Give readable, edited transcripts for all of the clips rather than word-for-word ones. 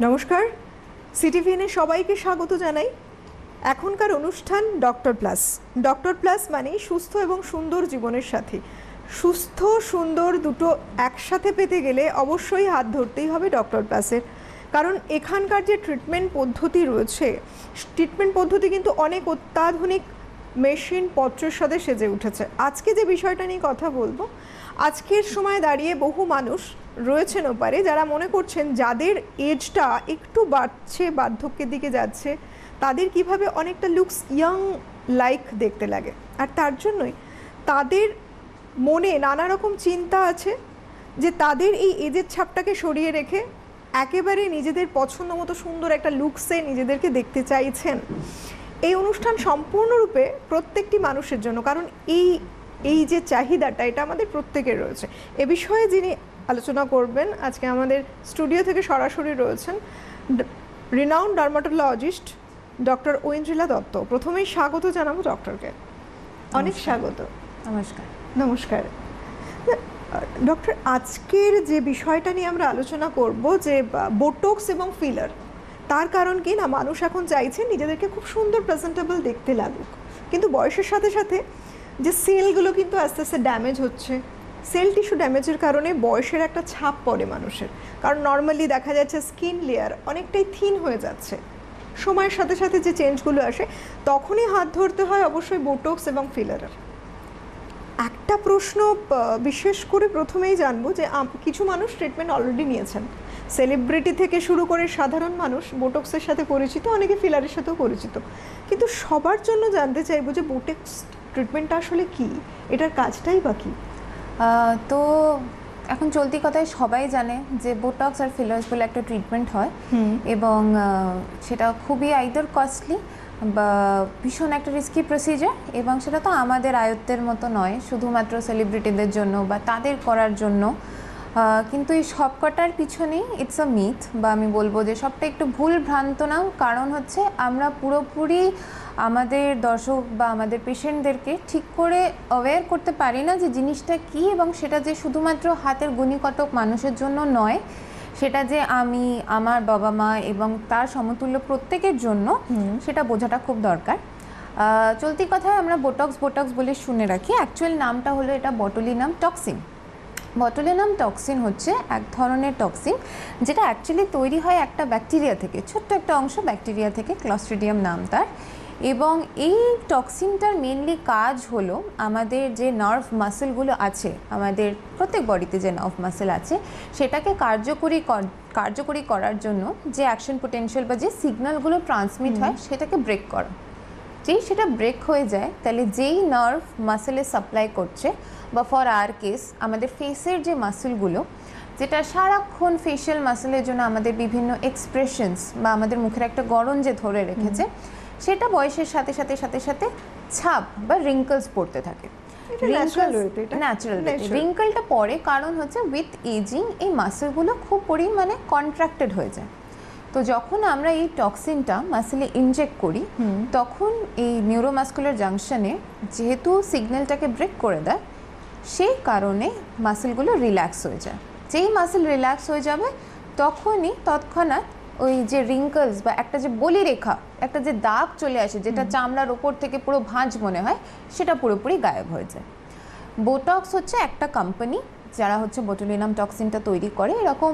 নমস্কার, সিটিভিএনে সবাইকে স্বাগত জানাই। এখনকার অনুষ্ঠান ডক্টর প্লাস। ডক্টর প্লাস মানে সুস্থ এবং সুন্দর জীবনের সাথী। সুস্থ সুন্দর দুটো একসাথে পেতে গেলে অবশ্যই হাত ধরতেই হবে ডক্টর প্লাসের, কারণ এখানকার যে ট্রিটমেন্ট পদ্ধতি রয়েছে, ট্রিটমেন্ট পদ্ধতি কিন্তু অনেক অত্যাধুনিক মেশিন পত্রের সাথে সেজে উঠেছে। আজকে যে বিষয়টা নিয়ে কথা বলবো, আজকের সময় দাঁড়িয়ে বহু মানুষ রয়েছেন ওপারে যারা মনে করছেন যাদের এজটা একটু বাড়ছে, বার্ধক্যের দিকে যাচ্ছে, তাদের কিভাবে অনেকটা লুকস ইয়াং লাইক দেখতে লাগে। আর তার জন্যই তাদের মনে নানা রকম চিন্তা আছে যে তাদের এই এজের ছাপটাকে সরিয়ে রেখে একেবারে নিজেদের পছন্দ মতো সুন্দর একটা লুকসে নিজেদেরকে দেখতে চাইছেন। এই অনুষ্ঠান সম্পূর্ণরূপে প্রত্যেকটি মানুষের জন্য, কারণ এই যে চাহিদাটা এটা আমাদের প্রত্যেকের রয়েছে। এ বিষয়ে যিনি আলোচনা করবেন আজকে আমাদের স্টুডিও থেকে সরাসরি রয়েছেন renowned dermatologist doctor Aindrila Dutta. প্রথমেই স্বাগত জানাবো ডক্টরকে। অনেক স্বাগত। নমস্কার। নমস্কার ডক্টর, আজকের যে বিষয়টা নিয়ে আমরা আলোচনা করব যে বোটক্স এবং ফিলার, তার কারণ কি না, মানুষ এখন চাইছে নিজেদেরকে খুব সুন্দর প্রেজেন্টেবল দেখতে লাগুক, কিন্তু বয়সের সাথে সাথে যে সেলগুলো কিন্তু আস্তে আস্তে ড্যামেজ হচ্ছে। সেল টিস্যু ড্যামেজের কারণে বয়সের একটা ছাপ পড়ে মানুষের, কারণ নর্মালি দেখা যাচ্ছে স্কিন লেয়ার অনেকটাই থিন হয়ে যাচ্ছে। সময়ের সাথে সাথে যে চেঞ্জগুলো আসে তখনই হাত ধরতে হয় অবশ্যই বোটক্স এবং ফিলারের। একটা প্রশ্ন বিশেষ করে প্রথমেই জানবো যে কিছু মানুষ ট্রিটমেন্ট অলরেডি নিয়েছেন, সেলিব্রিটি থেকে শুরু করে সাধারণ মানুষ বোটক্সের সাথে পরিচিত, অনেকে ফিলারের সাথেও পরিচিত, কিন্তু সবার জন্য জানতে চাইবো যে বোটক্স ট্রিটমেন্টটা আসলে কি, এটার কাজটাই বা কী? তো এখন চলতি কথায় সবাই জানে যে বোটক্স আর ফিলার্স বলে একটা ট্রিটমেন্ট হয়, এবং সেটা খুবই আইদার কস্টলি বা ভীষণ একটা রিস্কি প্রসিজার, এবং সেটা তো আমাদের আয়ত্তের মতো নয় শুধুমাত্র সেলিব্রিটিদের জন্য বা তাদের করার জন্য। কিন্তু এই সবকটার পিছনেই ইটস আ মিথ, বা আমি বলবো যে সবটা একটু ভুল ভ্রান্ত নাও। কারণ হচ্ছে আমরা পুরোপুরি আমাদের দর্শক বা আমাদের পেশেন্টদেরকে ঠিক করে অ্যাওয়্যার করতে পারি না যে জিনিসটা কী, এবং সেটা যে শুধুমাত্র হাতের গুণিকতক মানুষের জন্য নয়, সেটা যে আমি, আমার বাবা মা এবং তার সমতুল্য প্রত্যেকের জন্য, সেটা বোঝাটা খুব দরকার। চলতি কথায় আমরা বোটক্স বলে শুনে রাখি। অ্যাকচুয়াল নামটা হলো এটা বটুলিনাম টক্সিন। বটুলিনাম টক্সিন হচ্ছে এক ধরনের টক্সিন যেটা অ্যাকচুয়ালি তৈরি হয় একটা ব্যাকটেরিয়া থেকে, ছোট্ট একটা অংশ ব্যাকটেরিয়া থেকে, ক্লস্ট্রিডিয়াম নাম তার। এবং এই টক্সিনটার মেনলি কাজ হলো আমাদের যে নার্ভ মাসেলগুলো আছে, আমাদের প্রত্যেক বডিতে যে নার্ভ মাসেল আছে, সেটাকে কার্যকরী করার জন্য যে অ্যাকশন পোটেনশিয়াল বা যে সিগন্যালগুলো ট্রান্সমিট হয় সেটাকে ব্রেক করা। যেই সেটা ব্রেক হয়ে যায়, তাহলে যেই নার্ভ মাসেলে সাপ্লাই করছে, বা ফর আর কেস আমাদের ফেসের যে মাসেলগুলো, যেটা সারাক্ষণ ফেশিয়াল মাসেলের জন্য আমাদের বিভিন্ন এক্সপ্রেশনস বা আমাদের মুখের একটা গড়ন যে ধরে রেখেছে, সেটা বয়সের সাথে সাথে ছাপ বা রিঙ্কলস পড়তে থাকে। ন্যাচারাল রিঙ্কলটা পড়ে কারণ হচ্ছে উইথ এজিং এই মাসেলগুলো খুব পরিমাণে কন্ট্রাক্টেড হয়ে যায়। তো যখন আমরা এই টক্সিনটা মাসেলে ইনজেক্ট করি, তখন এই নিউরোমাসকুলার জাংশনে যেহেতু সিগন্যালটাকে ব্রেক করে দেয়, সেই কারণে মাসেলগুলো রিল্যাক্স হয়ে যায়। যেই মাসেল রিল্যাক্স হয়ে যাবে তখনই তৎক্ষণাৎ ওই যে রিঙ্কলস বা একটা যে বলি রেখা, একটা যে দাগ চলে আসে, যেটা চামড়ার ওপর থেকে পুরো ভাঁজ মনে হয়, সেটা পুরোপুরি গায়েব হয়ে যায়। বোটক্স হচ্ছে একটা কোম্পানি যারা হচ্ছে বোটুলিনাম টক্সিনটা তৈরি করে। এরকম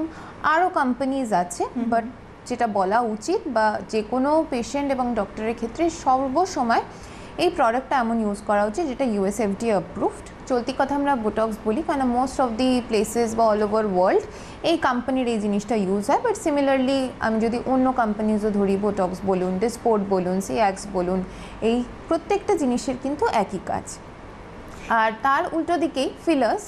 আরও কোম্পানিজ আছে, বাট যেটা বলা উচিত বা যে কোনো পেশেন্ট এবং ডক্টরের ক্ষেত্রে সর্বসময় এই প্রোডাক্টটা এমন ইউজ করা উচিত যেটা ইউএসএফডিএ অ্যাপ্রুভড। চলতি কথা আমরা বোটক্স বলি কারণ মোস্ট অফ দি প্লেসেস বা অল ওভার ওয়ার্ল্ড এই কোম্পানির এই জিনিসটা ইউজ হয়। বাট সিমিলারলি আমি যদি অন্য কোম্পানিজও ধরি, বোটক্স বলুন, ডিসপোর্ট বলুন, সিঅ্যাক্স বলুন, এই প্রত্যেকটা জিনিসের কিন্তু একই কাজ। আর তার উল্টো দিকেই ফিলার্স,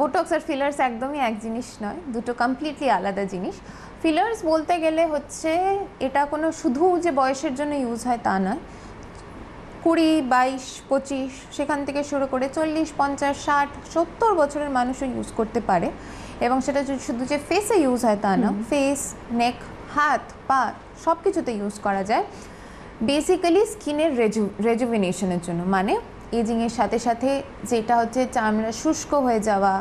বোটক্স আর ফিলার্স একদমই এক জিনিস নয়, দুটো কমপ্লিটলি আলাদা জিনিস। ফিলার্স বলতে গেলে হচ্ছে এটা কোনো শুধু যে বয়সের জন্য ইউজ হয় তা নয়, 20, 22, 25 সেখান থেকে শুরু করে 40, 50, 60, 70 বছরের মানুষও ইউজ করতে পারে। এবং সেটা শুধু যে ফেসে ইউজ হয় তা না, ফেস, নেক, হাত, পা সব কিছুতে ইউজ করা যায়। বেসিক্যালি স্কিনের রেজুভিনেশনের জন্য, মানে এজিংয়ের সাথে সাথে যেটা হচ্ছে চামড়া শুষ্ক হয়ে যাওয়া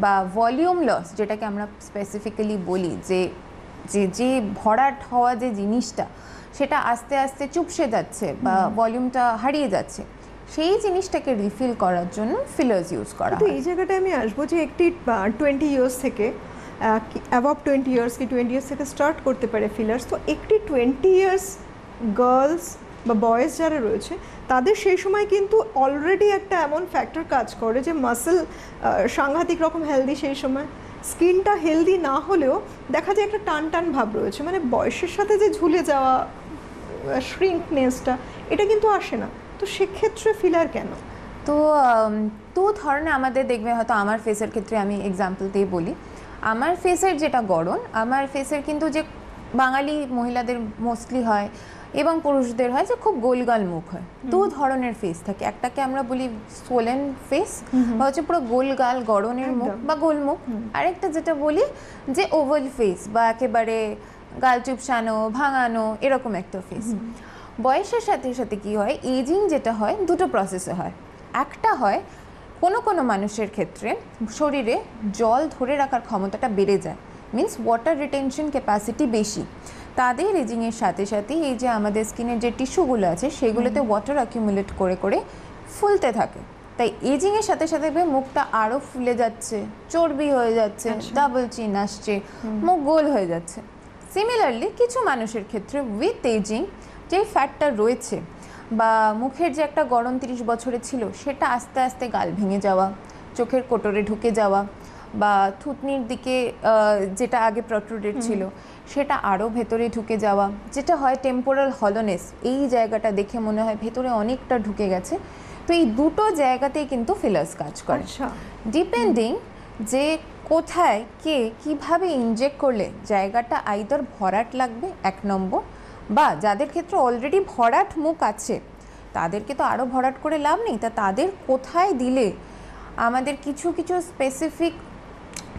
বা ভলিউম লস, যেটাকে আমরা স্পেসিফিক্যালি বলি যে যে ভরাট হওয়া যে জিনিসটা সেটা আস্তে আস্তে চুপসে যাচ্ছে বা ভলিউমটা হারিয়ে যাচ্ছে, সেই জিনিসটাকে রিফিল করার জন্য ফিলার্স ইউজ করা তো হয়। এই জায়গাটায় আমি আসবো যে একটি 20 ইয়ার্স থেকে অ্যাবভ 20 ইয়ার্স কি 20 ইয়ার্স থেকে স্টার্ট করতে পারে ফিলার্স। তো একটি 20 ইয়ার্স গার্লস বা বয়েজ যারা রয়েছে তাদের সেই সময় কিন্তু অলরেডি একটা এমন ফ্যাক্টর কাজ করে যে মাসেল সাংঘাতিক রকম হেলদি, সেই সময় স্কিনটা হেলদি না হলেও দেখা যায় একটা টান টান ভাব রয়েছে, মানে বয়সের সাথে যে ঝুলে যাওয়া শ্রিঙ্কনেসটা এটা কিন্তু আসে না। তো সেক্ষেত্রে ফিলার কেন? তো দু ধরনের আমাদের দেখবে, হয়তো আমার ফেসের ক্ষেত্রে আমি এক্সাম্পল দিয়ে বলি। আমার ফেসের যেটা গড়ন, আমার ফেসের কিন্তু যে বাঙালি মহিলাদের মোস্টলি হয় এবং পুরুষদের হয় যে খুব গোলগাল মুখ হয়। দু ধরনের ফেস থাকে, একটাকে আমরা বলি সোলেন ফেস বা হচ্ছে পুরো গোলগাল গড়নের মুখ বা গোলমুখ, আরেকটা যেটা বলি যে ওভাল ফেস বা একেবারে গাল চুপসানো ভাঙানো এরকম একটা ফেস। বয়সের সাথে সাথে কি হয়, এজিং যেটা হয় দুটো প্রসেসে হয়। একটা হয় কোনো কোনো মানুষের ক্ষেত্রে শরীরে জল ধরে রাখার ক্ষমতাটা বেড়ে যায়, মিন্স ওয়াটার রিটেনশন ক্যাপাসিটি বেশি। তাদের এজিংয়ের সাথে সাথে এই যে আমাদের স্কিনের যে টিস্যুগুলো আছে সেগুলোতে ওয়াটার অ্যাকিউমুলেট করে করে ফুলতে থাকে, তাই এজিংয়ের সাথে সাথে মুখটা আরও ফুলে যাচ্ছে, চর্বি হয়ে যাচ্ছে, ডাবল চিন আসছে, মুখ গোল হয়ে যাচ্ছে। সিমিলারলি কিছু মানুষের ক্ষেত্রে উইথ এজিং যে ফ্যাটটা রয়েছে বা মুখের যে একটা গড়ন 30 বছরে ছিল সেটা আস্তে আস্তে গাল ভেঙে যাওয়া, চোখের কোটরে ঢুকে যাওয়া বা থুতনির দিকে যেটা আগে প্রট্রুডেড ছিল সেটা আরও ভেতরে ঢুকে যাওয়া, যেটা হয় টেম্পোরাল হলোনেস, এই জায়গাটা দেখে মনে হয় ভেতরে অনেকটা ঢুকে গেছে। তো এই দুটো জায়গাতেই কিন্তু ফিলার্স কাজ করে, ডিপেন্ডিং যে কোথায় কে কিভাবে ইনজেক্ট করলে জায়গাটা আইদার ভরাট লাগবে 1 নম্বর, বা যাদের ক্ষেত্রে অলরেডি ভরাট মুখ আছে তাদেরকে তো আরও ভরাট করে লাভ নেই, তা তাদের কোথায় দিলে আমাদের কিছু কিছু স্পেসিফিক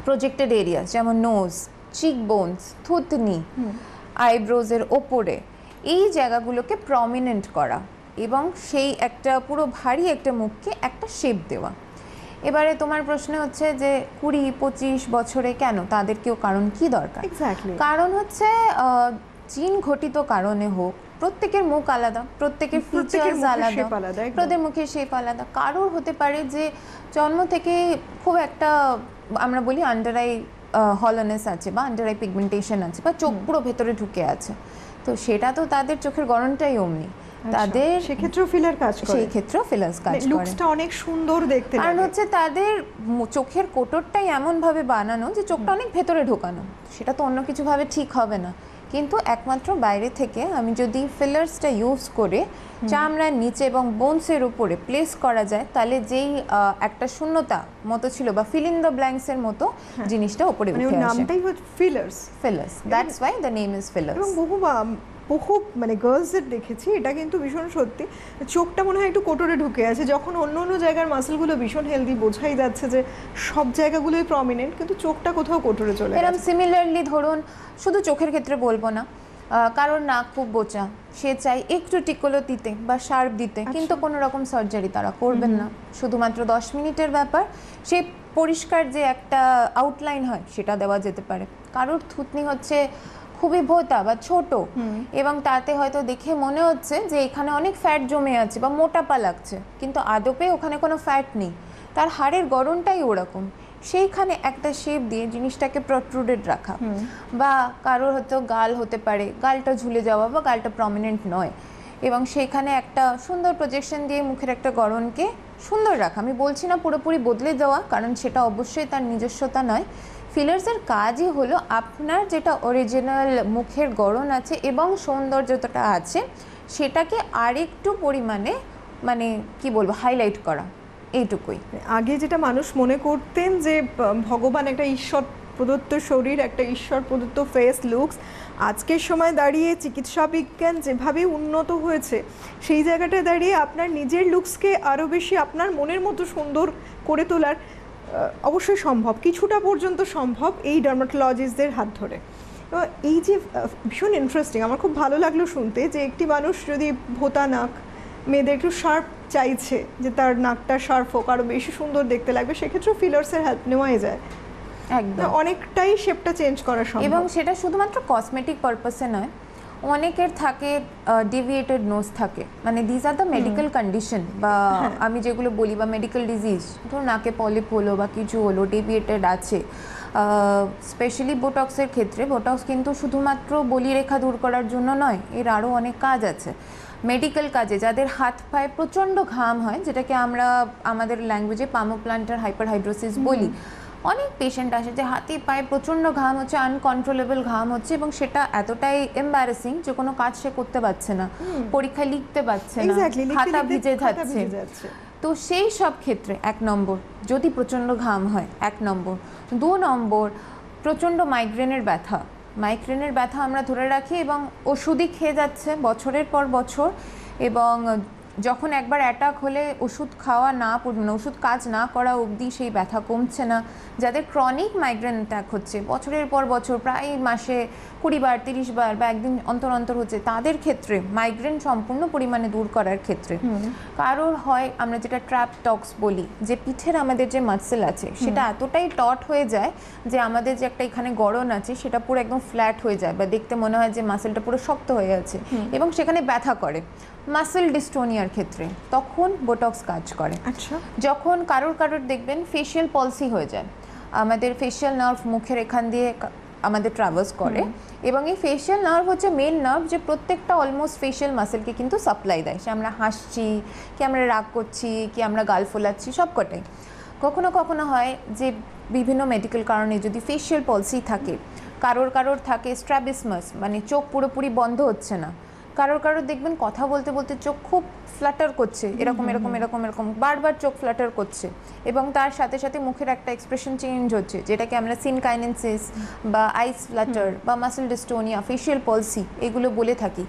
প্রজেক্টেড এরিয়া যেমন নোজ, চিকবোনস, থুতনি, আইব্রোজের ওপরে এই জায়গাগুলোকে প্রমিনেন্ট করা এবং সেই একটা পুরো ভারী একটা মুখকে একটা শেপ দেওয়া। এবারে তোমার প্রশ্ন হচ্ছে যে 20-25 বছরে কেন, তাদেরকেও কারণ কি দরকার? কারণ হচ্ছে জিন ঘটিত কারণে হোক, প্রত্যেকের মুখ আলাদা, প্রত্যেকের ফিচার্স আলাদা, প্রত্যেকের মুখের শেপ আলাদা। কারোর হতে পারে যে জন্ম থেকে খুব একটা আমরা বলি আন্ডার আই হলোনেস আছে বা আন্ডার আই পিগমেন্টেশন আছে বা চোখ পুরো ভেতরে ঢুকে আছে, তো সেটা তো তাদের চোখের গড়নটাই অমনি, তাদের সেক্ষেত্রেও ফিলার কাজ করে, সেই ক্ষেত্রেও ফিলার্স কাজ করে, লুকসটা অনেক সুন্দর দেখতে লাগে। কারণ হচ্ছে তাদের চোখের কোটরটাই এমনভাবে বানানো যে চোখটা অনেক ভেতরে ঢোকানো, সেটা তো অন্য কিছুভাবে ঠিক হবে না। কিন্তু একমাত্র বাইরে থেকে আমি যদি ফিলার্সটা ইউজ করে চামড়ার নিচে এবং বোনসের উপরে প্লেস করা যায়, তাহলে যেই একটা শূন্যতা মতো ছিল বা ফিল ইন দ্য ব্ল্যাঙ্কসের মতো জিনিসটা উপরে উঠে আসে, নামটাই হচ্ছে fillers. That's why the name is fillers. এবং বহু মানে গার্লসদের দেখেছি, এটা কিন্তু ভীষণ সত্যি, চোখটা মনে হয় একটু কোটরে ঢুকে আছে, যখন অন্য অন্য জায়গার মাসেলগুলো ভীষণ হেলদি, বোঝাই যাচ্ছে যে সব জায়গাগুলোই প্রমিনেন্ট, কিন্তু চোখটা কোথাও কোটরে চলে গেছে। এরকম সিমিলারলি ধরুন, শুধু চোখের ক্ষেত্রে বলবো না, কারণ নাক খুব বোচা, সে চাই একটু টিকলো দিতে বা শার্প দিতে, কিন্তু কোনো রকম সার্জারি তারা করবেন না, শুধুমাত্র 10 মিনিটের ব্যাপার, সে পরিষ্কার যে একটা আউটলাইন হয় সেটা দেওয়া যেতে পারে। কারোর থুতনি হচ্ছে খুবই ভোঁতা বা ছোট এবং তাতে হয়তো দেখে মনে হচ্ছে যে এখানে অনেক ফ্যাট জমে আছে বা মোটাপা লাগছে, কিন্তু আদপে ওখানে কোনো ফ্যাট নেই, তার হাড়ের গড়নটাই ওরকম, সেইখানে একটা শেপ দিয়ে জিনিসটাকে প্রট্রুডেড রাখা। বা কারোর হয়তো গাল হতে পারে, গালটা ঝুলে যাওয়া বা গালটা প্রমিনেন্ট নয়, এবং সেইখানে একটা সুন্দর প্রজেকশন দিয়ে মুখের একটা গড়নকে সুন্দর রাখা। আমি বলছি না পুরোপুরি বদলে দেওয়া, কারণ সেটা অবশ্যই তার নিজস্বতা নয়। ফিলার্সের কাজই হলো আপনার যেটা অরিজিনাল মুখের গড়ন আছে এবং সৌন্দর্যতা আছে সেটাকে আরেকটু পরিমাণে মানে কি বলবো হাইলাইট করা, এইটুকুই। আগে যেটা মানুষ মনে করতেন যে ভগবান একটা ঈশ্বর প্রদত্ত শরীর, একটা ঈশ্বর প্রদত্ত ফেস লুকস, আজকের সময় দাঁড়িয়ে চিকিৎসা বিজ্ঞান যেভাবে উন্নত হয়েছে সেই জায়গাটায় দাঁড়িয়ে আপনার নিজের লুকসকে আরও বেশি আপনার মনের মতো সুন্দর করে তোলার অবশ্যই সম্ভব, কিছুটা পর্যন্ত সম্ভব এই ডার্মাটোলজিস্টদের হাত ধরে। এই যে ভীষণ ইন্টারেস্টিং, আমার খুব ভালো লাগলো শুনতে যে একটি মানুষ যদি ভোঁতা নাক, মেয়েদের একটু শার্প চাইছে যে তার নাকটা শার্প হোক, আরও বেশি সুন্দর দেখতে লাগবে, সেক্ষেত্রেও ফিলার্সের হেল্প নেওয়াই যায়। একদম অনেকটাই শেপটা চেঞ্জ করা সম্ভব। এবং সেটা শুধুমাত্র কসমেটিক পারপাসে নয়, অনেকের থাকে ডেভিয়েটেড নোজ থাকে, মানে this are the medical condition বা আমি যেগুলো বলি বা মেডিকেল ডিজিজ, ধরুন নাকে পলিপ হলো বা কিছু হলো, ডেভিয়েটেড আছে। স্পেশালি বোটক্সের ক্ষেত্রে, বোটক্স কিন্তু শুধুমাত্র বলিরেখা দূর করার জন্য নয়, এর আরও অনেক কাজ আছে মেডিকেল কাজে। যাদের হাত পায়ে প্রচণ্ড ঘাম হয়, যেটাকে আমরা আমাদের ল্যাঙ্গুয়েজে পামোপ্লান্টার হাইপারহাইড্রোসিস বলি, অনেক পেশেন্ট আসে যে হাতে পায়ে প্রচণ্ড ঘাম হচ্ছে, আনকন্ট্রোলেবল ঘাম হচ্ছে, এবং সেটা এতটাই এম্বারেসিং যে কোনো কাজ সে করতে পারছে না, পরীক্ষায় লিখতে পারছে না, খাতা ভিজে যাচ্ছে। তো সেই সব ক্ষেত্রে 1 নম্বর যদি প্রচণ্ড ঘাম হয়, 1 নম্বর। 2 নম্বর প্রচণ্ড মাইগ্রেনের ব্যথা আমরা ধরে রাখি এবং ওষুধই খেয়ে যাচ্ছে বছরের পর বছর, এবং যখন একবার অ্যাটাক হলে ওষুধ খাওয়া না, মানে ওষুধ কাজ না করা অবধি সেই ব্যথা কমছে না। যাদের ক্রনিক মাইগ্রেন অ্যাটাক হচ্ছে বছরের পর বছর, প্রায় মাসে 20 বার 30 বার বা একদিন অন্তর অন্তর হচ্ছে, তাদের ক্ষেত্রে মাইগ্রেন সম্পূর্ণ পরিমাণে দূর করার ক্ষেত্রে কারোর হয় আমরা যেটা ট্র্যাপ টক্স বলি, যে পিঠের আমাদের যে মাসেল আছে সেটা এতটাই টট হয়ে যায় যে আমাদের যে একটা এখানে গড়ন আছে সেটা পুরো একদম ফ্ল্যাট হয়ে যায়, বা দেখতে মনে হয় যে মাসেলটা পুরো শক্ত হয়ে আছে এবং সেখানে ব্যথা করে। মাসেল ডিস্টোনিয়ার ক্ষেত্রে তখন বোটক্স কাজ করে। আচ্ছা, যখন কারোর দেখবেন ফেশিয়াল পলসি হয়ে যায়, আমাদের ফেশিয়াল নার্ভ মুখের এখান দিয়ে আমাদের ট্রাভার্স করে, এবং এই ফেশিয়াল নার্ভ হচ্ছে মেন নার্ভ যে প্রত্যেকটা অলমোস্ট ফেশিয়াল মাসেলকে কিন্তু সাপ্লাই দেয়। সে আমরা হাসছি কি আমরা রাগ করছি কি আমরা গাল ফোলাচ্ছি সবকটাই। কখনো কখনো হয় যে বিভিন্ন মেডিকেল কারণে যদি ফেশিয়াল পলসি থাকে, কারোর থাকে স্ট্র্যাবিসমাস, মানে চোখ পুরোপুরি বন্ধ হচ্ছে না, কারোর দেখবেন কথা বলতে বলতে চোখ খুব ফ্লাটার করছে, এরকম বারবার চোখ ফ্লাটার করছে, এবং তার সাথে সাথে মুখের একটা এক্সপ্রেশন চেঞ্জ হচ্ছে, যেটাকে আমরা সিনকাইনেসিস বা আইস ফ্লাটার বা মাসেল ডিস্টোনিয়া, ফেশিয়াল পলসি এগুলো বলে থাকি।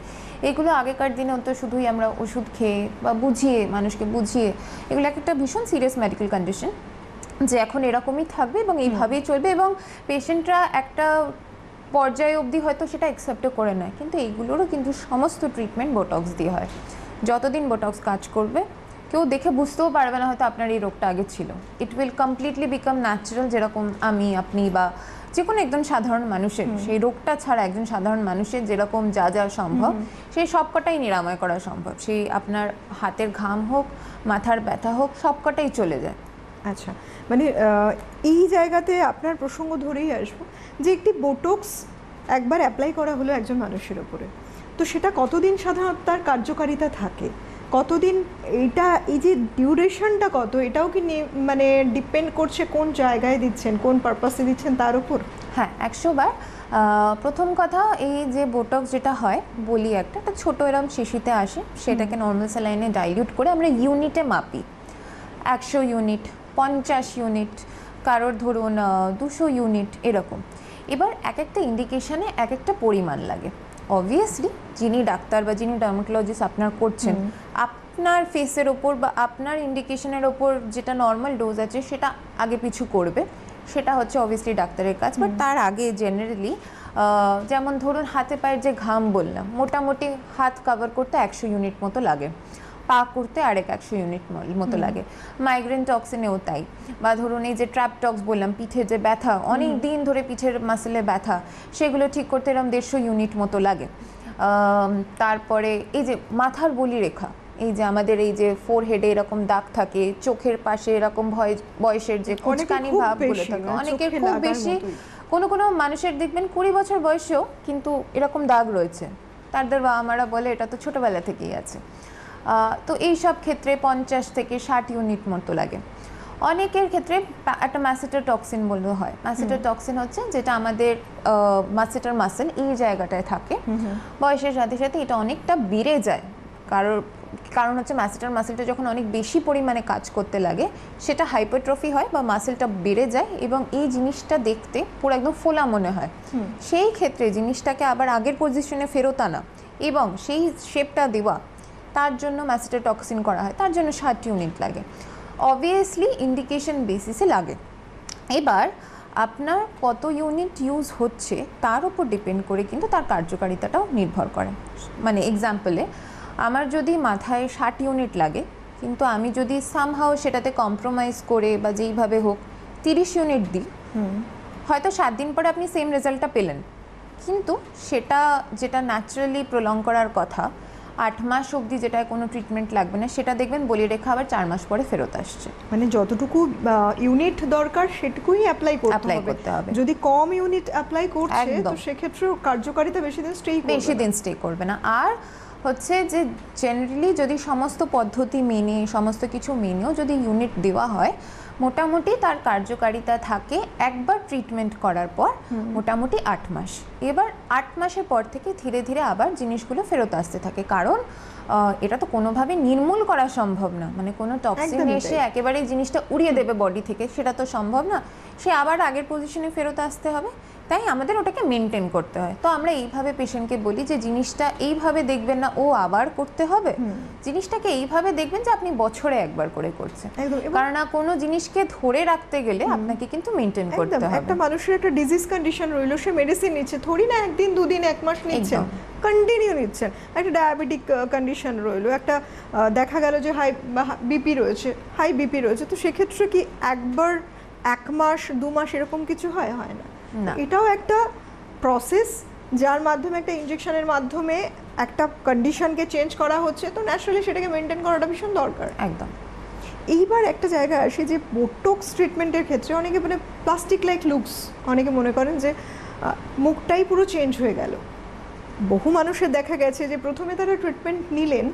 এগুলো আগেকার দিনে তো শুধুই আমরা ওষুধ খেয়ে বা মানুষকে বুঝিয়ে, এগুলো একটা ভীষণ সিরিয়াস মেডিকেল কন্ডিশন যে এখন এরকমই থাকবে এবং এইভাবেই চলবে, এবং পেশেন্টরা একটা পর্যায়ে অবধি হয়তো সেটা অ্যাকসেপ্টও করে নেয়। কিন্তু এইগুলোরও কিন্তু সমস্ত ট্রিটমেন্ট বোটক্স দিয়ে হয়। যতদিন বোটক্স কাজ করবে কেউ দেখে বুঝতেও পারবে না হয়তো আপনার এই রোগটা আগে ছিল। It will completely become natural, যেরকম আমি আপনি বা যে কোনো একজন সাধারণ মানুষের সেই রোগটা ছাড়া একজন সাধারণ মানুষের যেরকম যা সম্ভব সেই সবকটাই নিরাময় করা সম্ভব। সেই আপনার হাতের ঘাম হোক, মাথার ব্যথা হোক, সবকটাই চলে যায়। আচ্ছা, মানে এই জায়গাতে আপনার প্রসঙ্গ ধরেই আসবো যে একটি বোটক্স একবার অ্যাপ্লাই করা হলো একজন মানুষের ওপরে, তো সেটা কতদিন সাধারণত তার কার্যকারিতা থাকে, কতদিন এইটা, এই যে ডিউরেশনটা কত, এটাও কি মানে ডিপেন্ড করছে কোন জায়গায় দিচ্ছেন, কোন পারপাসে দিচ্ছেন তার উপর? হ্যাঁ, 100 বার। প্রথম কথা, এই যে বোটক্স যেটা হয় বলি একটা ছোটো এরম শিশিতে আসে, সেটাকে নর্মাল স্যালাইনে ডাইলিউট করে আমরা ইউনিটে মাপি। 100 ইউনিট, 50 ইউনিট, কারোর ধরুন 200 ইউনিট, এরকম। এবার এক একটা ইন্ডিকেশানে এক একটা পরিমাণ লাগে। অবভিয়াসলি যিনি ডাক্তার বা যিনি ডার্মাটোলজিস্ট আপনার করছেন, আপনার ফেসের ওপর বা আপনার ইন্ডিকেশনের ওপর যেটা নর্মাল ডোজ আছে সেটা আগে পিছু করবে, সেটা হচ্ছে অবভিয়াসলি ডাক্তারের কাজ। বাট তার আগে জেনারেলি যেমন ধরুন হাতে পায়ের যে ঘাম বললাম, মোটামুটি হাত কভার করতে 100 ইউনিট মতো লাগে, পা করতে আরেক 100 ইউনিট মতো লাগে। মাইগ্রেন টক্সিনেও তাই। বা ধরুন এই যে ট্র্যাপ টক্স বললাম, পিঠে যে ব্যথা, অনেক দিন ধরে পিঠের মাসেলে ব্যথা, সেগুলো ঠিক করতে এরকম 150 ইউনিট মতো লাগে। তারপরে এই যে মাথার বলি রেখা, এই যে আমাদের এই যে ফোরহেডে এরকম দাগ থাকে, চোখের পাশে এরকম বয়সের যে কুচকানি ভাবগুলো থাকে, অনেকের খুব বেশি, কোনো মানুষের দেখবেন 20 বছর বয়সেও কিন্তু এরকম দাগ রয়েছে, তাদের বাবা মারা বলে এটা তো ছোটোবেলা থেকেই আছে। তো এই সব ক্ষেত্রে 50 থেকে 60 ইউনিট মতো লাগে। অনেকের ক্ষেত্রে একটা ম্যাসেটার টক্সিন বলতে হয়। ম্যাসেটার টক্সিন হচ্ছে যেটা আমাদের ম্যাসেটার মাসেল এই জায়গাটায় থাকে, বয়সের সাথে সাথে এটা অনেকটা বেড়ে যায়। কারণ হচ্ছে ম্যাসেটার মাসেলটা যখন অনেক বেশি পরিমাণে কাজ করতে লাগে সেটা হাইপারট্রফি হয় বা মাসেলটা বেড়ে যায়, এবং এই জিনিসটা দেখতে পুরো একদম ফোলা মনে হয়। সেই ক্ষেত্রে জিনিসটাকে আবার আগের পজিশনে ফেরত আনা এবং সেই শেপটা দেওয়া, তার জন্য ম্যাসেটার টক্সিন করা হয়, তার জন্য 60 ইউনিট লাগে। অবভিয়াসলি ইন্ডিকেশন বেসিসে লাগে। এবার আপনার কত ইউনিট ইউজ হচ্ছে তার উপর ডিপেন্ড করে কিন্তু তার কার্যকারিতাটাও নির্ভর করে। মানে এক্সাম্পলে আমার যদি মাথায় 60 ইউনিট লাগে, কিন্তু আমি যদি সামহাও সেটাতে কম্প্রোমাইজ করে বা যেইভাবে হোক 30 ইউনিট দিই, হয়তো 7 দিন পরে আপনি সেম রেজাল্টটা পেলেন, কিন্তু সেটা যেটা ন্যাচারালি প্রলং করার কথা 8 মাস অবধি, যেটা কোনো ট্রিটমেন্ট লাগবে না, সেটা দেখবেন বলিরেখা আবার 4 মাস পরে ফেরত আসছে। মানে যতটুকু ইউনিট দরকার সেটুকুই অ্যাপ্লাই করতে হবে। যদি কম ইউনিট অ্যাপ্লাই করছে তো সেক্ষেত্রে কার্যকারিতা বেশি দিন স্টে করবে না। আর হচ্ছে যে জেনারেলি যদি সমস্ত পদ্ধতি মেনে, সমস্ত কিছু মেনেও যদি ইউনিট দেওয়া হয়, মোটামুটি তার কার্যকারিতা থাকে একবার ট্রিটমেন্ট করার পর মোটামুটি 8 মাস। এবার 8 মাসের পর থেকে ধীরে ধীরে আবার জিনিসগুলো ফেরত আসতে থাকে, কারণ এটা তো কোনোভাবে নির্মূল করা সম্ভব না, মানে কোনো টক্সিন এসে একেবারে জিনিসটা উড়িয়ে দেবে বডি থেকে, সেটা তো সম্ভব না। সে আবার আগের পজিশনে ফেরত আসতে হবে, তাই আমাদের ওটাকে মেনটেন করতে হয়। তো আমরা এইভাবে পেশেন্টকে বলি যে জিনিসটা এইভাবে দেখবেন না ও আবার করতে হবে, জিনিসটাকে এইভাবে দেখবেন যে আপনি বছরে একবার করে করছেন, কারণ না কোনো জিনিসকে ধরে রাখতে গেলে আপনাকে কিন্তু মেনটেন করতে হবে। একটা মানুষের একটা ডিজিজ কন্ডিশন রইলো, সে মেডিসিন নিচ্ছে, থোড়ি না একদিন দুদিন এক মাস নিচ্ছেন, কন্টিনিউ নিচ্ছেন। একটা ডায়াবেটিক কন্ডিশন রইলো, একটা দেখা গেল যে হাই বিপি রয়েছে, তো সেক্ষেত্রে কি একবার 1 মাস 2 মাস এরকম কিছু হয় না। এটাও একটা প্রসেস, যার মাধ্যমে একটা ইনজেকশনের মাধ্যমে একটা কন্ডিশনকে চেঞ্জ করা হচ্ছে, তো ন্যাচারালি সেটাকে মেনটেন করাটা ভীষণ দরকার। একদম। এইবার একটা জায়গায় আসে যে বোটক্স ট্রিটমেন্টের ক্ষেত্রে অনেকে মানে প্লাস্টিক লাইক লুকস, অনেকে মনে করেন যে মুখটাই পুরো চেঞ্জ হয়ে গেল। বহু মানুষের দেখা গেছে যে প্রথমে তারা ট্রিটমেন্ট নিলেন,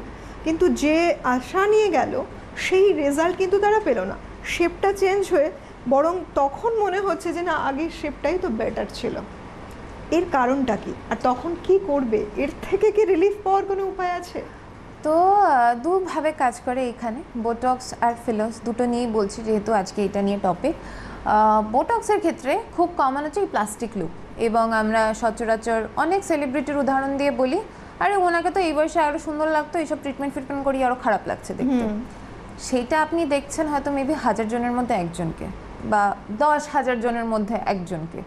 কিন্তু যে আশা নিয়ে গেল সেই রেজাল্ট কিন্তু তারা পেল না, শেপটা চেঞ্জ হয়ে বরং তখন মনে হচ্ছে যে না, আগের শেপটাই তো বেটার ছিল। এর কারণটা কি, আর তখন কি করবে? এর থেকে কি রিলিফ পাওয়ার কোনো উপায় আছে? তো দুভাবে কাজ করে এখানে, বোটক্স আর ফিলার্স দুটো নিয়েই বলছি, যেহেতু আজকে এটা নিয়ে টপিক। বোটক্সের ক্ষেত্রে খুব কমন হচ্ছে এই প্লাস্টিক লুক, এবং আমরা সচরাচর অনেক সেলিব্রিটির উদাহরণ দিয়ে বলি, আরে ওনাকে তো এই বয়সে আরও সুন্দর লাগতো, এইসব ট্রিটমেন্ট করি আরও খারাপ লাগছে দেখতে। সেইটা আপনি দেখছেন হয়তো মেবি 1000 জনের মধ্যে একজনকে, বা 10,000 জনের মধ্যে একজনকে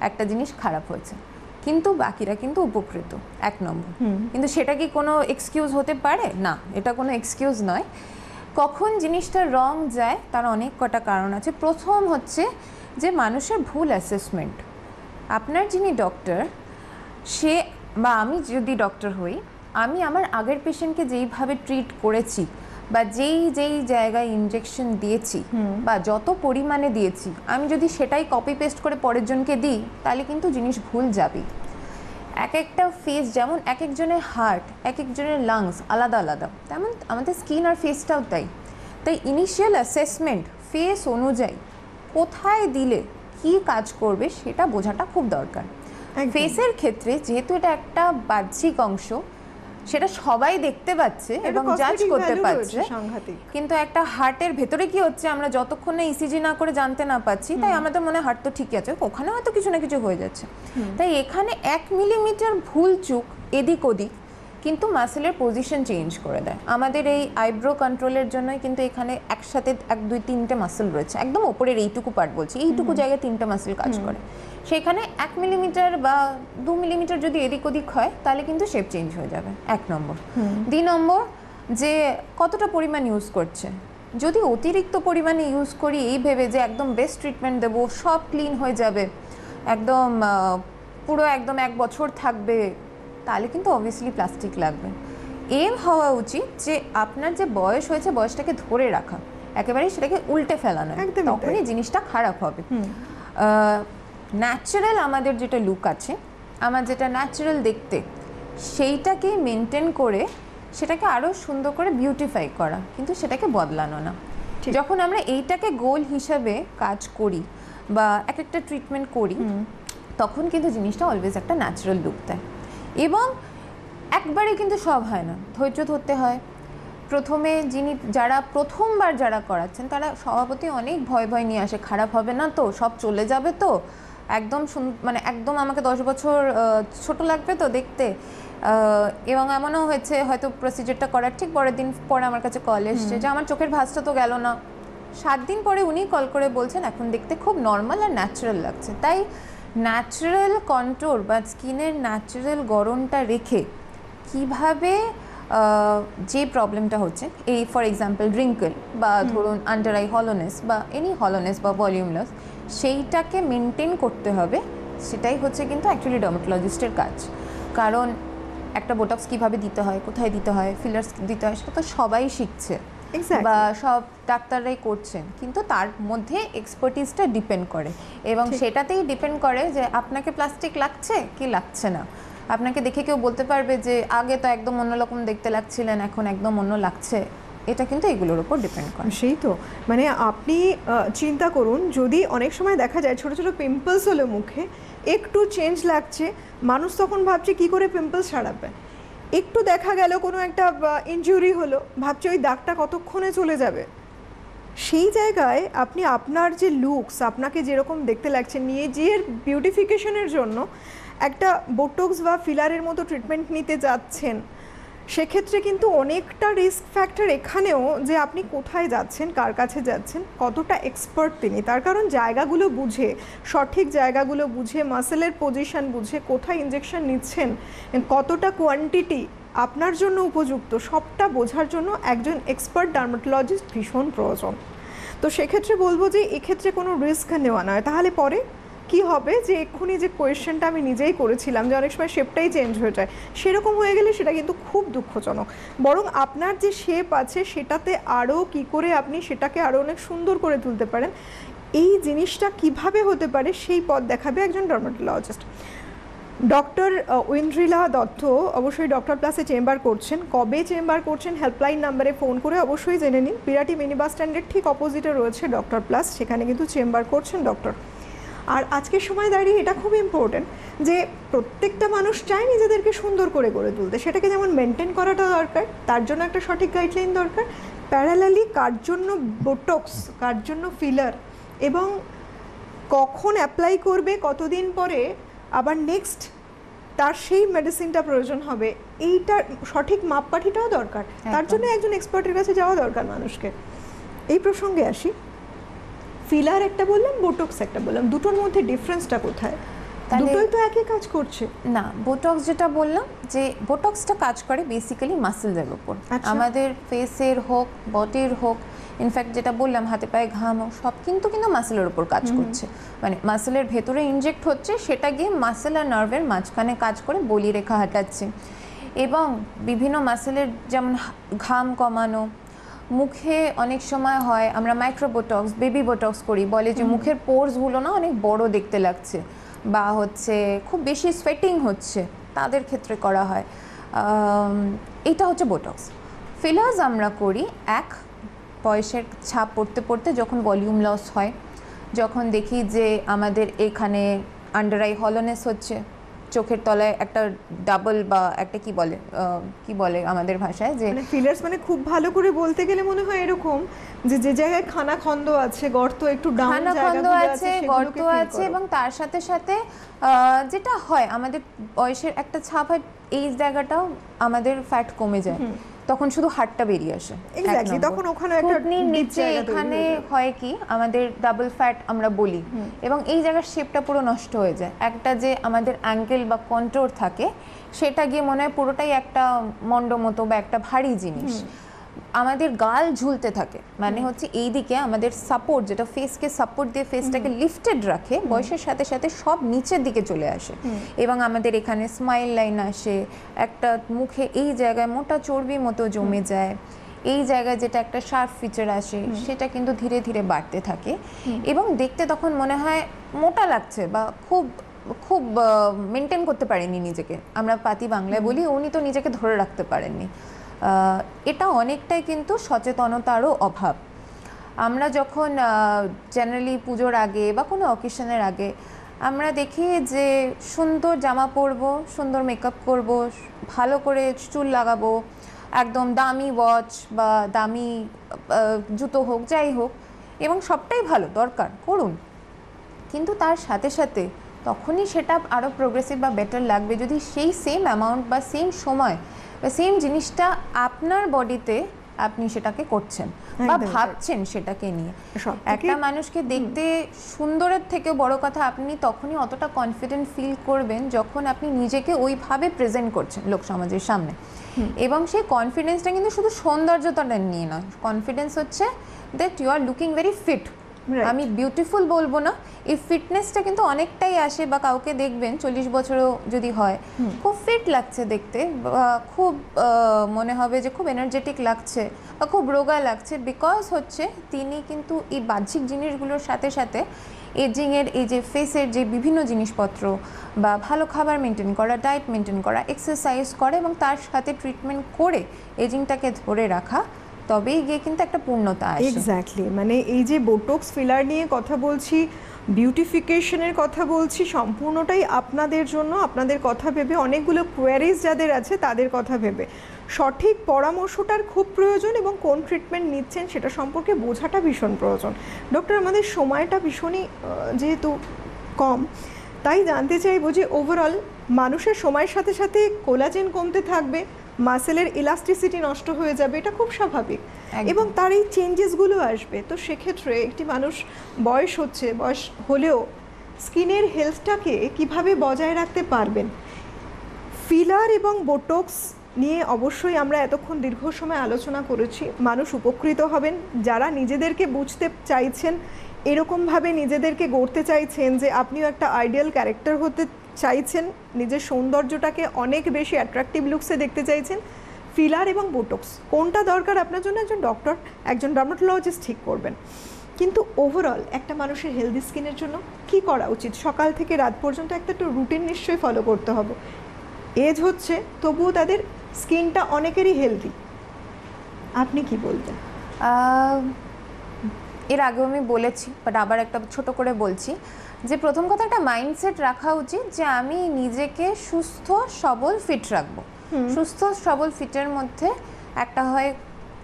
একটা জিনিস খারাপ হয়েছে, কিন্তু বাকিরা কিন্তু উপকৃত, 1 নম্বর। কিন্তু সেটা কি কোনো এক্সকিউজ হতে পারে? না, এটা কোনো এক্সকিউজ নয়। কখন জিনিসটা রং যায় তার অনেক কটা কারণ আছে। প্রথম হচ্ছে যে মানুষের ভুল অ্যাসেসমেন্ট। আপনার যিনি ডক্টর, সে বা আমি যদি ডক্টর হই, আমি আমার আগের পেশেন্টকে যেইভাবে ট্রিট করেছি, বা যেই জায়গায় ইনজেকশন দিয়েছি, বা যত পরিমাণে দিয়েছি, আমি যদি সেটাই কপি পেস্ট করে পরের জনকে দিই, তাহলে কিন্তু জিনিস ভুল যাবে। এক একটা ফেস, যেমন এক একজনের হার্ট, এক একজনের লাংস আলাদা আলাদা, তেমন আমাদের স্কিন আর ফেসটাও তাই ইনিশিয়াল অ্যাসেসমেন্ট ফেস অনুযায়ী কোথায় দিলে কি কাজ করবে সেটা বোঝাটা খুব দরকার। ফেসের ক্ষেত্রে যেহেতু এটা একটা বাহ্যিক অংশ, সেটা সবাই দেখতে পাচ্ছে এবং জাজ করতে পারছে, কিন্তু একটা হার্টের ভেতরে কি হচ্ছে আমরা যতক্ষণ না ইসিজি না করে জানতে না পাচ্ছি, তাই আমাদের মনে হার্ট তো ঠিকই আছে, ওখানে হয়তো কিছু না কিছু হয়ে যাচ্ছে। তাই এখানে 1 মিলিমিটার ভুল চুক এদিক ওদিক কিন্তু মাসেলের পজিশন চেঞ্জ করে দেয়। আমাদের এই আইব্রো কন্ট্রোলের জন্যই কিন্তু এখানে একসাথে 1 2 3টে মাসেল রয়েছে, একদম ওপরের এইটুকু পার্ট বলছি, এইটুকু জায়গায় 3টে মাসেল কাজ করে। সেখানে 1 মিলিমিটার বা 2 মিলিমিটার যদি এদিক ওদিক হয়, তাহলে কিন্তু শেপ চেঞ্জ হয়ে যাবে, 1 নম্বর। 2 নম্বর, যে কতটা পরিমাণ ইউজ করছে। যদি অতিরিক্ত পরিমাণে ইউজ করি এই ভেবে যে একদম বেস্ট ট্রিটমেন্ট দেবো, সব ক্লিন হয়ে যাবে, একদম পুরো একদম 1 বছর থাকবে, তাহলে কিন্তু অবভিয়াসলি প্লাস্টিক লাগবে। এম হওয়া উচিত যে আপনার যে বয়স হয়েছে, বয়সটাকে ধরে রাখা, একেবারেই সেটাকে উল্টে ফেলানো, তখনই জিনিসটা খারাপ হবে। ন্যাচারাল আমাদের যেটা লুক আছে, আমার যেটা ন্যাচারাল দেখতে, সেইটাকে মেনটেন করে সেটাকে আরও সুন্দর করে বিউটিফাই করা, কিন্তু সেটাকে বদলানো না। যখন আমরা এইটাকে গোল হিসাবে কাজ করি বা এক একটা ট্রিটমেন্ট করি, তখন কিন্তু জিনিসটা অলওয়েজ একটা ন্যাচারাল লুক দেয়। এবং একবারে কিন্তু সব হয় না, ধৈর্য ধরতে হয়। প্রথমে যারা প্রথমবার যারা করাচ্ছেন, তারা স্বভাবতই অনেক ভয় নিয়ে আসে, খারাপ হবে না তো, সব চলে যাবে তো, একদম মানে একদম আমাকে 10 বছর ছোট লাগবে তো দেখতে। এবং এমনও হয়েছে হয়তো প্রসিজারটা করার ঠিক পরের দিন পরে আমার কাছে কল এসছে যে আমার চোখের ভাঁজটা তো গেল না। 7 দিন পরে উনি কল করে বলছেন এখন দেখতে খুব নর্মাল আর ন্যাচারাল লাগছে। তাই ন্যাচারাল কন্ট্রোল বা স্কিনের ন্যাচারাল গড়নটা রেখে কিভাবে যে প্রবলেমটা হচ্ছে, এই ফর এক্সাম্পল রিঙ্কেল বা ধরুন আন্ডার আই হলোনেস বা এনি হলোনেস বা ভলিউম লস, সেইটাকে মেনটেন করতে হবে, সেটাই হচ্ছে কিন্তু অ্যাকচুয়ালি ডার্মাটোলজিস্টের কাজ। কারণ একটা বোটক্স কীভাবে দিতে হয়, কোথায় দিতে হয়, ফিলার্স দিতে হয়, সেটা তো সবাই শিখছে বা সব ডাক্তাররাই করছেন, কিন্তু তার মধ্যে এক্সপার্টিসটা ডিপেন্ড করে এবং সেটাতেই ডিপেন্ড করে যে আপনাকে প্লাস্টিক লাগছে কি লাগছে না। আপনাকে দেখে কেউ বলতে পারবে যে আগে তো একদম অন্যরকম দেখতে লাগছিলেন, এখন একদম অন্য লাগছে, এটা কিন্তু এগুলোর উপর ডিপেন্ড করে। সেই তো, মানে আপনি চিন্তা করুন, যদি অনেক সময় দেখা যায় ছোট ছোট পিম্পলস হলো মুখে, একটু চেঞ্জ লাগছে, মানুষ তখন ভাবছে কি করে পিম্পলস সারাবে। একটু দেখা গেল কোনো একটা ইনজুরি হলো, ভাবছে ওই দাগটা কতক্ষণে চলে যাবে। সেই জায়গায় আপনি আপনার যে লুকস, আপনাকে যেরকম দেখতে লাগছে, নিজের বিউটিফিকেশনের জন্য একটা বোটক্স বা ফিলারের মতো ট্রিটমেন্ট নিতে যাচ্ছেন, সেক্ষেত্রে কিন্তু অনেকটা রিস্ক ফ্যাক্টর এখানেও, যে আপনি কোথায় যাচ্ছেন, কার কাছে যাচ্ছেন, কতটা এক্সপার্ট তিনি। তার কারণ জায়গাগুলো বুঝে, সঠিক জায়গাগুলো বুঝে, মাসেলের পজিশন বুঝে, কোথায় ইনজেকশন নিচ্ছেন, কতটা কোয়ান্টিটি আপনার জন্য উপযুক্ত, সবটা বোঝার জন্য একজন এক্সপার্ট ডার্মাটোলজিস্ট ভীষণ প্রয়োজন। তো সেক্ষেত্রে বলবো যে এক্ষেত্রে কোনো রিস্ক নেওয়া নয়। তাহলে পরে কি হবে, যে এক্ষুনি যে কোয়েশ্চেনটা আমি নিজেই করেছিলাম যে অনেক সময় শেপটাই চেঞ্জ হয়ে যায়, সেরকম হয়ে গেলে সেটা কিন্তু খুব দুঃখজনক। বরং আপনার যে শেপ আছে সেটাতে আরও কি করে আপনি সেটাকে আরও অনেক সুন্দর করে তুলতে পারেন, এই জিনিসটা কিভাবে হতে পারে সেই পথ দেখাবে একজন ডার্মাটোলজিস্ট। ডক্টর ঐন্দ্রিলা দত্ত অবশ্যই ডক্টর প্লাসে চেম্বার করছেন। কবে চেম্বার করছেন হেল্পলাইন নাম্বারে ফোন করে অবশ্যই জেনে নিন। বিরাটি মিনি বাস স্ট্যান্ডের ঠিক অপোজিটে রয়েছে ডক্টর প্লাস, সেখানে কিন্তু চেম্বার করছেন ডক্টর। আর আজকের সময় দাঁড়িয়ে এটা খুব ইম্পর্টেন্ট যে প্রত্যেকটা মানুষ চায় নিজেদেরকে সুন্দর করে গড়ে তুলতে, সেটাকে যেমন মেনটেন করাটা দরকার, তার জন্য একটা সঠিক গাইডলাইন দরকার। প্যারালালি কার জন্য বোটক্স, কার জন্য ফিলার, এবং কখন অ্যাপ্লাই করবে, কতদিন পরে আবার নেক্সট তার সেই মেডিসিনটা প্রয়োজন হবে, এইটার সঠিক মাপকাঠিটাও দরকার। তার জন্য একজন এক্সপার্টের কাছে যাওয়া দরকার মানুষকে। এই প্রসঙ্গে আসি, ফিলার একটা বললাম, বোটক্স একটা বললাম, দুটোর মধ্যে ডিফারেন্সটা কোথায়? দুটোই তো একই কাজ করছে না। বোটক্স যেটা বললাম, যে বোটক্সটা কাজ করে বেসিক্যালি মাসেলদের উপর, আমাদের ফেসের হোক, বডির হোক, ইনফ্যাক্ট যেটা বললাম হাতে পায়ে ঘাম হোক, সব কিন্তু মাসেলের উপর কাজ করছে। মানে মাসেলের ভেতরে ইনজেক্ট হচ্ছে, সেটা গিয়ে মাসেল আর নার্ভের মাঝখানে কাজ করে বলি রেখা হাঁটাচ্ছে। এবং বিভিন্ন মাসেলের যেমন ঘাম কমানো, মুখে অনেক সময় হয় আমরা মাইক্রো বোটক্স, বেবি বোটক্স করি, বলে যে মুখের পোরসগুলো না অনেক বড় দেখতে লাগছে, বা হচ্ছে খুব বেশি সোয়েটিং হচ্ছে, তাদের ক্ষেত্রে করা হয়। এটা হচ্ছে বোটক্স। ফিলার্স আমরা করি এক বয়সের ছাপ পড়তে পড়তে, যখন ভলিউম লস হয়, যখন দেখি যে আমাদের এখানে আন্ডার আই হলোনেস হচ্ছে, চোখের তলায় একটা ডাবল বা একটা কি বলে আমাদের ভাষায়, যে ফিলার্স মানে খুব ভালো করে বলতে গেলে মনে হয় এরকম যে যে জায়গায় খানা খন্দ আছে, গর্ত, একটু ডাউন জায়গাগুলো আছে, গর্ত আছে, এবং তার সাথে সাথে যেটা হয় আমাদের বয়সের একটা ছাপ হয়, এই জায়গাটাও আমাদের ফ্যাট কমে যায়, তখন শুধু হাড়টা বেরিয়ে আসে। এক্স্যাক্টলি, তখন ওখানে একটা নিচে এখানে হয় কি আমাদের ডাবল ফ্যাট আমরা বলি, এবং এই জায়গার শেপটা পুরো নষ্ট হয়ে যায়। একটা যে আমাদের অ্যাঙ্গেল বা কন্ট্রোর থাকে, সেটা গিয়ে মনে হয় পুরোটাই একটা মন্ড মতো বা একটা ভারী জিনিস। আমাদের গাল ঝুলতে থাকে, মানে হচ্ছে এই দিকে আমাদের সাপোর্ট, যেটা ফেসকে সাপোর্ট দিয়ে ফেসটাকে লিফটেড রাখে, বয়সের সাথে সাথে সব নিচের দিকে চলে আসে, এবং আমাদের এখানে স্মাইল লাইন আসে, একটা মুখে এই জায়গায় মোটা চর্বি মতো জমে যায়, এই জায়গায় যেটা একটা শার্প ফিচার আসে, সেটা কিন্তু ধীরে ধীরে বাড়তে থাকে, এবং দেখতে তখন মনে হয় মোটা লাগছে বা খুব খুব মেনটেন করতে পারেনি নিজেকে। আমরা পাতি বাংলায় বলি উনি তো নিজেকে ধরে রাখতে পারেননি। এটা অনেকটাই কিন্তু সচেতনতারও অভাব। আমরা যখন জেনারেলি পুজোর আগে বা কোনো অকেশনের আগে আমরা দেখি যে সুন্দর জামা পরবো, সুন্দর মেকআপ করব, ভালো করে চুল লাগাবো, একদম দামি ওয়াচ বা দামি জুতো হোক, যাই হোক, এবং সবটাই ভালো, দরকার করুন, কিন্তু তার সাথে সাথে তখনই সেটা আরও প্রোগ্রেসিভ বা বেটার লাগবে যদি সেই সেম অ্যামাউন্ট বা সেম সময় বা সেম জিনিসটা আপনার বডিতে আপনি সেটাকে করছেন বা ভাবছেন সেটাকে নিয়ে। একটা মানুষকে দেখতে সুন্দরের থেকে বড় কথা, আপনি তখনই অতটা কনফিডেন্ট ফিল করবেন যখন আপনি নিজেকে ওইভাবে প্রেজেন্ট করছেন লোক সমাজের সামনে। এবং সেই কনফিডেন্সটা কিন্তু শুধু সৌন্দর্যতা নিয়ে নয়, কনফিডেন্স হচ্ছে that you are looking very fit, Right. আমি বিউটিফুল বলবো না, এই ফিটনেসটা কিন্তু অনেকটাই আসে, বা কাউকে দেখবেন 40 বছরও যদি হয় খুব ফিট লাগছে দেখতে, বা খুব মনে হবে যে খুব এনার্জেটিক লাগছে বা খুব রোগা লাগছে, বিকজ হচ্ছে তিনি কিন্তু এই বাহ্যিক জিনিসগুলোর সাথে সাথে এজিংয়ের এই যে ফেসের যে বিভিন্ন জিনিসপত্র বা ভালো খাবার মেনটেন করা, ডায়েট মেনটেন করা, এক্সারসাইজ করা এবং তার সাথে ট্রিটমেন্ট করে এজিংটাকে ধরে রাখা, তবেই গিয়ে কিন্তু একটা পূর্ণতা আসে। এক্স্যাক্টলি, মানে এই যে বোটক্স ফিলার নিয়ে কথা বলছি, বিউটিফিকেশনের কথা বলছি, সম্পূর্ণটাই আপনাদের জন্য, আপনাদের কথা ভেবে, অনেকগুলো কোয়ারিজ যাদের আছে তাদের কথা ভেবে। সঠিক পরামর্শটার খুব প্রয়োজন এবং কোন ট্রিটমেন্ট নিচ্ছেন সেটা সম্পর্কে বোঝাটা ভীষণ প্রয়োজন। ডক্টর, আমাদের সময়টা ভীষণই যেহেতু কম, তাই জানতে চাইবো যে ওভারঅল মানুষের সময়ের সাথে সাথে কোলাজেন কমতে থাকবে, মাসেলের ইলাস্টিসিটি নষ্ট হয়ে যাবে, এটা খুব স্বাভাবিক, এবং তার এই চেঞ্জেসগুলো আসবে। তো সেক্ষেত্রে একটি মানুষ বয়স হচ্ছে, বয়স হলেও স্কিনের হেলথটাকে কিভাবে বজায় রাখতে পারবেন? ফিলার এবং বোটক্স নিয়ে অবশ্যই আমরা এতক্ষণ দীর্ঘ সময় আলোচনা করেছি। মানুষ উপকৃত হবেন যারা নিজেদেরকে বুঝতে চাইছেন, এরকমভাবে নিজেদেরকে গড়তে চাইছেন যে আপনিও একটা আইডিয়াল ক্যারেক্টার হতে চাইছেন, নিজের সৌন্দর্যটাকে অনেক বেশি অ্যাট্রাকটিভ লুকসে দেখতে চাইছেন। ফিলার এবং বোটক্স কোনটা দরকার আপনার জন্য একজন ডক্টর, একজন ডার্মাটোলজিস্ট ঠিক করবেন। কিন্তু ওভারঅল একটা মানুষের হেলদি স্কিনের জন্য কি করা উচিত? সকাল থেকে রাত পর্যন্ত একটা তো রুটিন নিশ্চয়ই ফলো করতে হবে। এজ হচ্ছে তবুও তাদের স্কিনটা অনেকেরই হেলদি, আপনি কি বলবেন? এর আগেও আমি বলেছি, বাট আবার একটা ছোট করে বলছি যে প্রথম কথা একটা মাইন্ডসেট রাখা উচিত যে আমি নিজেকে সুস্থ সবল ফিট রাখবো। সুস্থ সবল ফিটের মধ্যে একটা হয়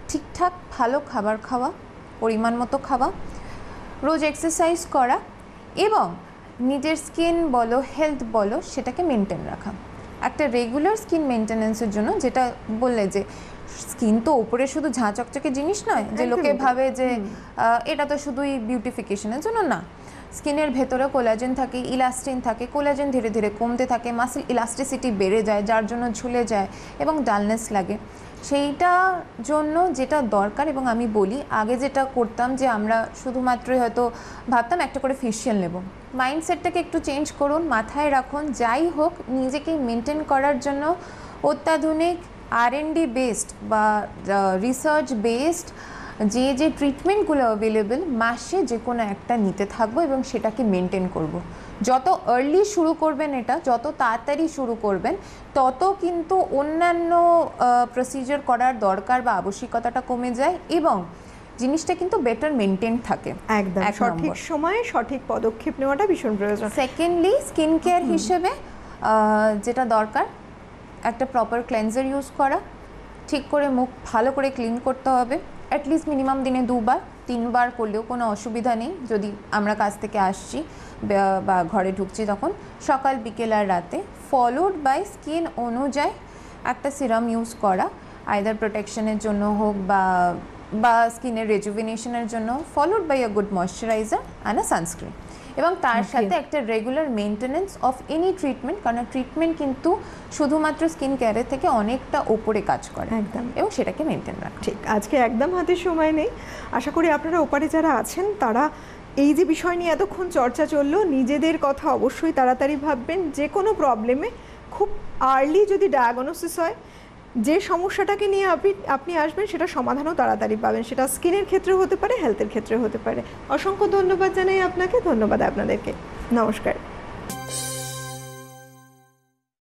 ঠিকঠাক ভালো খাবার খাওয়া, পরিমাণ মতো খাওয়া, রোজ এক্সারসাইজ করা এবং নিজের স্কিন বলো, হেলথ বলো, সেটাকে মেনটেন রাখা। একটা রেগুলার স্কিন মেনটেন্যান্সের জন্য, যেটা বললে যে স্কিন তো ওপরে শুধু ঝাঁ চকচকে জিনিস নয় যে লোকে ভাবে যে এটা তো শুধুই বিউটিফিকেশনের জন্য, না। স্কিনের ভেতরে কোলাজেন থাকে, ইলাস্টিন থাকে, কোলাজেন ধীরে ধীরে কমতে থাকে, মাসেল ইলাস্টিসিটি বেড়ে যায়, যার জন্য ঝুলে যায় এবং ডালনেস লাগে। সেইটার জন্য যেটা দরকার, এবং আমি বলি আগে যেটা করতাম যে আমরা শুধুমাত্রই হয়তো ভাবতাম একটা করে ফেশিয়াল নেব, মাইন্ডসেটটাকে একটু চেঞ্জ করুন, মাথায় রাখুন যাই হোক নিজেকে মেনটেন করার জন্য অত্যাধুনিক R&D বেসড বা রিসার্চ বেসড যে ট্রিটমেন্টগুলো অ্যাভেলেবেল, মাসে যে কোনো একটা নিতে থাকবো এবং সেটাকে মেনটেন করব। যত আর্লি শুরু করবেন, এটা যত তাড়াতাড়ি শুরু করবেন, তত কিন্তু অন্যান্য প্রসিজার করার দরকার বা আবশ্যিকতাটা কমে যায় এবং জিনিসটা কিন্তু বেটার মেনটেন থাকে। একদম সঠিক সময়ে সঠিক পদক্ষেপ নেওয়াটা ভীষণ প্রয়োজন। সেকেন্ডলি, স্কিন কেয়ার হিসেবে যেটা দরকার, একটা প্রপার ক্লেন্সার ইউজ করা, ঠিক করে মুখ ভালো করে ক্লিন করতে হবে, অ্যাটলিস্ট মিনিমাম দিনে 2বার 3বার করলেও কোনো অসুবিধা নেই। যদি আমরা কাজ থেকে আসছি বা ঘরে ঢুকছি তখন সকাল, বিকেল আর রাতে, ফলোড বাই স্কিন অনুযায়ী একটা সিরাম ইউজ করা, আইদার প্রোটেকশনের জন্য হোক বা স্কিনের রেজুভিনেশনের জন্য, followed by a good moisturizer and a sunscreen, এবং তার সাথে একটা regular maintenance of any treatment, কারণ ট্রিটমেন্ট কিন্তু শুধুমাত্র স্কিন কেয়ারের থেকে অনেকটা ওপরে কাজ করে, একদম, এবং সেটাকে মেনটেন রাখা। ঠিক, আজকে একদম হাতে সময় নেই। আশা করি আপনারা ওপারে যারা আছেন তারা এই যে বিষয় নিয়ে এতক্ষণ চর্চা চললো, নিজেদের কথা অবশ্যই তাড়াতাড়ি ভাববেন। যে কোনো প্রবলেমে খুব আর্লি যদি ডায়াগনোসিস হয়, যে সমস্যাটাকে নিয়ে আপনি আসবেন সেটা সমাধানও তাড়াতাড়ি পাবেন। সেটা স্কিনের ক্ষেত্রে হতে পারে, হেলথের ক্ষেত্রে হতে পারে। অসংখ্য ধন্যবাদ জানাই আপনাকে, ধন্যবাদ আপনাদেরকে, নমস্কার।